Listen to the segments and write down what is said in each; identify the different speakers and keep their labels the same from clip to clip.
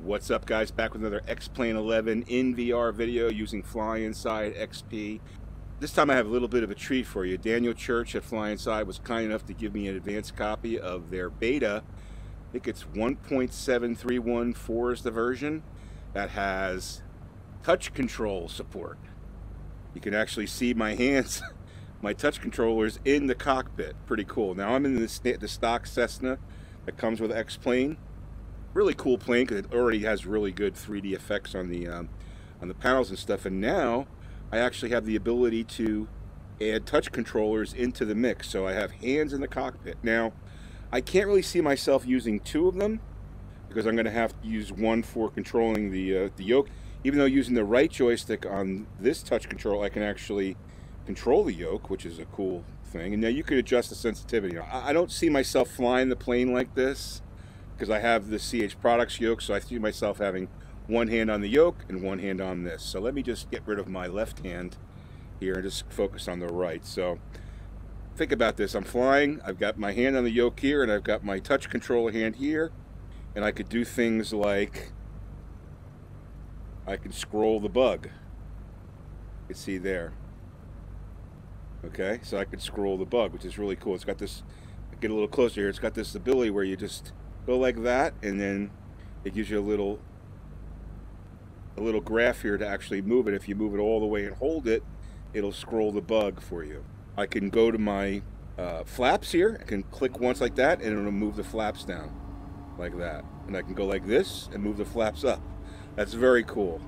Speaker 1: What's up, guys? Back with another X Plane 11 in VR video using FlyInside XP. This time I have a little bit of a treat for you. Daniel Church at FlyInside was kind enough to give me an advanced copy of their beta. I think it's 1.7314 is the version that has touch control support. You can actually see my hands, my touch controllers in the cockpit. Pretty cool. Now I'm in the stock Cessna that comes with X Plane. Really cool plane because it already has really good 3D effects on the panels and stuff. And now I actually have the ability to add touch controllers into the mix. So I have hands in the cockpit. Now I can't really see myself using two of them because I'm going to have to use one for controlling the yoke. Even though using the right joystick on this touch control, I can actually control the yoke, which is a cool thing. And now you could adjust the sensitivity. I don't see myself flying the plane like this because I have the CH Products yoke, so I see myself having one hand on the yoke and one hand on this. So let me just get rid of my left hand here and just focus on the right. So think about this. I'm flying. I've got my hand on the yoke here, and I've got my touch controller hand here. And I could do things like I can scroll the bug. You can see there. Okay, so I could scroll the bug, which is really cool. It's got this, get a little closer here, it's got this ability where you just go like that, and then it gives you a little graph here to actually move it. If you move it all the way and hold it, it'll scroll the bug for you. I can go to my flaps here. I can click once like that, and it'll move the flaps down like that. And I can go like this and move the flaps up. That's very cool.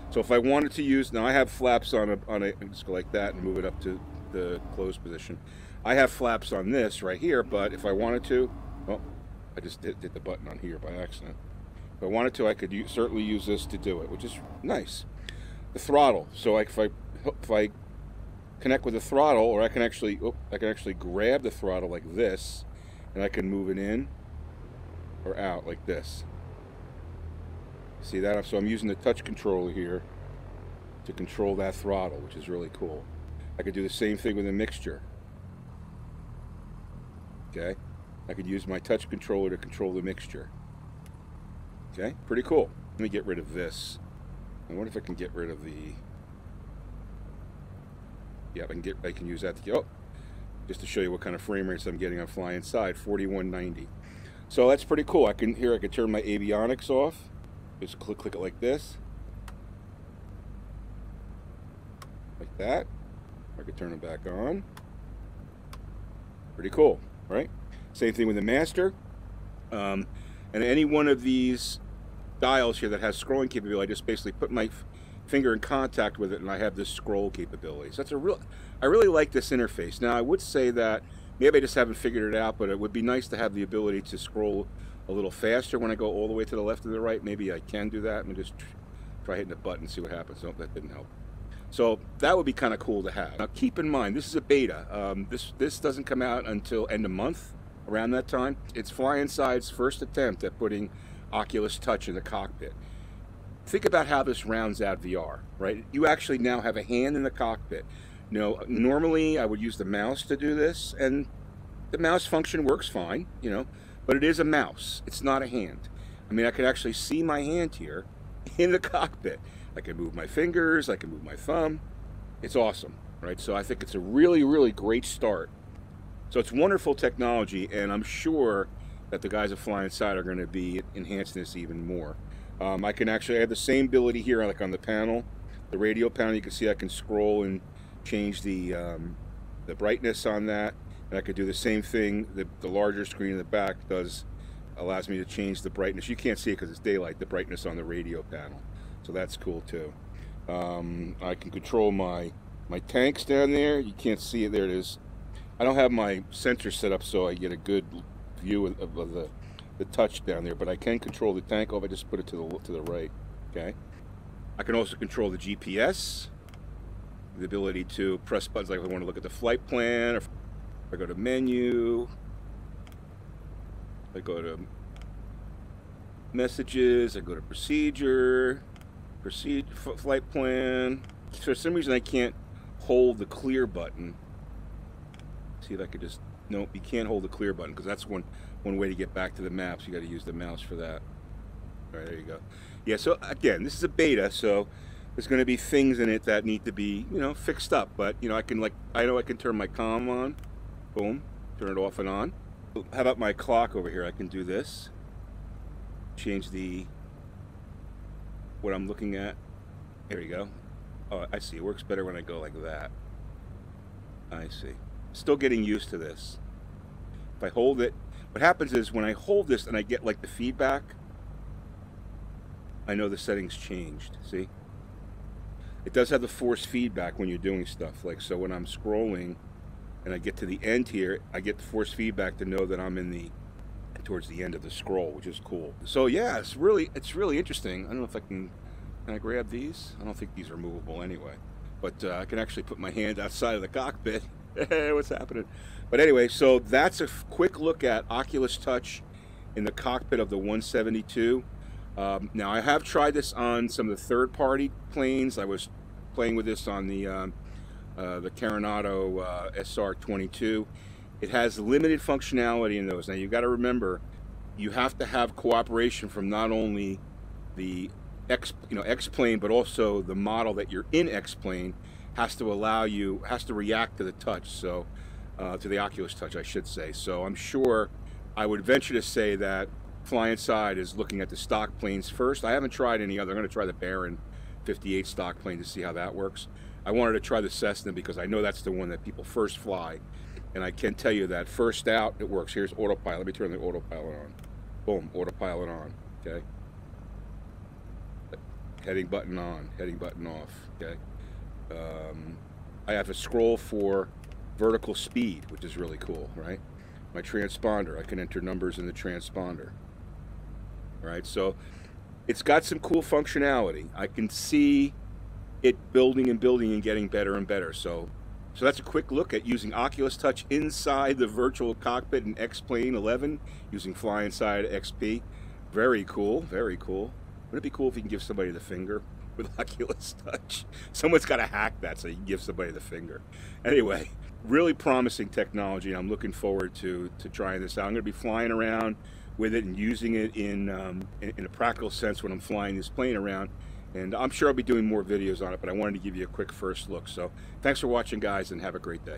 Speaker 1: So if I wanted to use, now I have flaps on a just go like that and move it up to the closed position. I have flaps on this right here, but if I wanted to, oh, I just hit the button on here by accident. If I wanted to, I could certainly use this to do it, which is nice. The throttle. So if I connect with the throttle, or I can actually grab the throttle like this, and I can move it in or out like this. See that? So I'm using the touch controller here to control that throttle, which is really cool. I could do the same thing with a mixture. Okay, I could use my touch controller to control the mixture. Okay, pretty cool. Let me get rid of this. I wonder if I can get rid of the. Yeah, I can use that to get. Oh, just to show you what kind of frame rates I'm getting on FlyInside, 4190. So that's pretty cool. I can turn my avionics off. Just click it like this, like that. I could turn it back on. Pretty cool, right? Same thing with the master. And any one of these dials here that has scrolling capability, I just basically put my finger in contact with it, and I have this scroll capability. So that's I really like this interface. Now I would say that maybe I just haven't figured it out, but it would be nice to have the ability to scroll a little faster when I go all the way to the left or the right. Maybe I can do that and just try hitting the button and see what happens. Nope, that didn't help. So that would be kind of cool to have. Now keep in mind, this is a beta. This doesn't come out until end of month, around that time. It's FlyInside's first attempt at putting Oculus Touch in the cockpit. Think about how this rounds out VR, right? You actually now have a hand in the cockpit. You know, normally I would use the mouse to do this, and the mouse function works fine, you know, but it is a mouse. It's not a hand. I mean, I can actually see my hand here in the cockpit. I can move my fingers, I can move my thumb. It's awesome, right? So I think it's a really, really great start. So it's wonderful technology, and I'm sure that the guys at FlyInside are going to be enhancing this even more. I can actually have the same ability here, like on the panel, the radio panel. You can see I can scroll and change the brightness on that, and I could do the same thing. The larger screen in the back allows me to change the brightness. You can't see it because it's daylight, the brightness on the radio panel. So that's cool too. I can control my tanks down there. You can't see it. There it is. I don't have my sensor set up so I get a good view of the touch down there, but I can control the tank. Oh, if I just put it to the right. Okay. I can also control the GPS. The ability to press buttons like if I want to look at the flight plan, or if I go to menu, I go to messages, I go to procedure, flight plan. For some reason I can't hold the clear button. See if I could just, nope, you can't hold the clear button because that's one way to get back to the maps. You got to use the mouse for that. All right, there you go. Yeah, so again, this is a beta, so there's going to be things in it that need to be, you know, fixed up. But, you know, I know I can turn my comm on. Boom. Turn it off and on. How about my clock over here? I can do this. Change what I'm looking at. There you go. Oh, I see. It works better when I go like that. I see. Still getting used to this. If I hold it, what happens is when I hold this and I get like the feedback, I know the settings changed. See? It does have the force feedback when you're doing stuff. Like, so when I'm scrolling and I get to the end here, I get the force feedback to know that I'm in towards the end of the scroll, which is cool. So yeah, it's really interesting. I don't know if can I grab these? I don't think these are movable anyway. But I can actually put my hand outside of the cockpit. What's happening? But anyway, so that's a quick look at Oculus Touch in the cockpit of the 172. Now I have tried this on some of the third-party planes. I was playing with this on the Coronado SR22. It has limited functionality in those. Now you've got to remember, you have to have cooperation from not only the X Plane, but also the model that you're in X Plane has to react to the touch. So to the Oculus Touch, I should say. So I'm sure I would venture to say that FlyInside is looking at the stock planes first. I haven't tried any other. I'm going to try the Baron 58 stock plane to see how that works. I wanted to try the Cessna because I know that's the one that people first fly. And I can tell you that first out, it works. Here's autopilot. Let me turn the autopilot on. Boom, autopilot on. Okay. Heading button on, heading button off. Okay. I have a scroll for vertical speed, which is really cool, right? My transponder, I can enter numbers in the transponder. All right, so it's got some cool functionality. I can see it building and building and getting better and better. So that's a quick look at using Oculus Touch inside the virtual cockpit in X Plane 11 using FlyInside XP. Very cool, very cool. Wouldn't it be cool if you can give somebody the finger with Oculus Touch? Someone's got to hack that so you can give somebody the finger. Anyway, really promising technology, and I'm looking forward to trying this out. I'm going to be flying around with it and using it in a practical sense when I'm flying this plane around. And I'm sure I'll be doing more videos on it, but I wanted to give you a quick first look. So thanks for watching, guys, and have a great day.